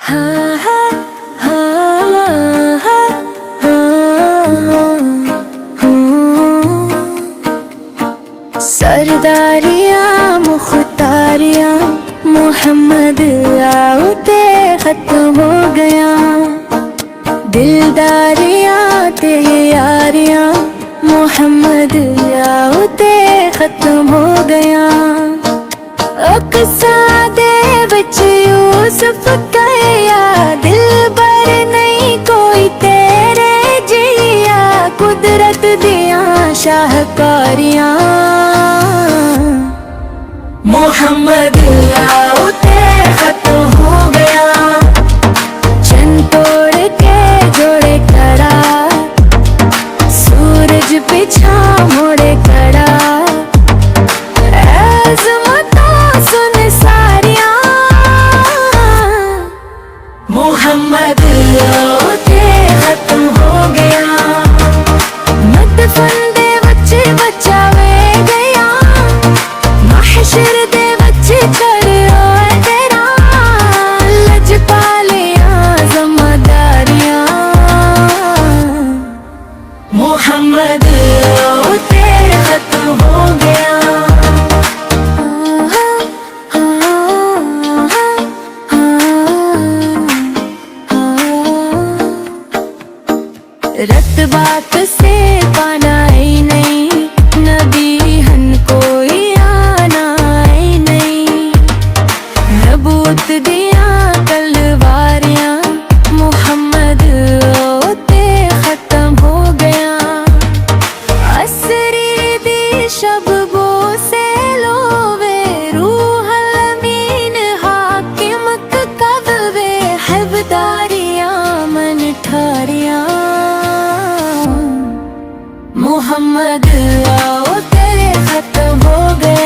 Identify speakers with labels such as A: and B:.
A: हाँ हाँ हाँ हाँ सरदारियाँ मुख्तारियाँ मोहम्मद आउते खत्म हो गया। दिलदारियाँ तेरी यारियाँ मोहम्मद आउते खत्म हो गया। अक्सा दे विच यूसुफ कया दिल बर नहीं कोई तेरे जिया। कुदरत दिया शाहकारियाँ मोहम्मद आउते खत्म हो गया। चंद तोड़ के जोड़े कड़ा सूरज पीछा मोड़े कड़ा। मोहम्मद आउते खत्म हो गया। मत फंदे बच्चे बचावे गया। महशर दे बच्चे कर ओए तेरा लज पालियां ज़िम्मेदारियां। मोहम्मद आउते खत्म हो गया। रत बात से पाना ही नहीं नबी हन कोई आना ही नहीं। नबूत दिया तलवारियाँ मोहम्मद आउते खत्म हो गया। असरी दी शबबो से लोवे रूह अमीन हाकिम कवे हबदारियाँ मन ठारियाँ। मोहम्मद आउते खत्म हो गया।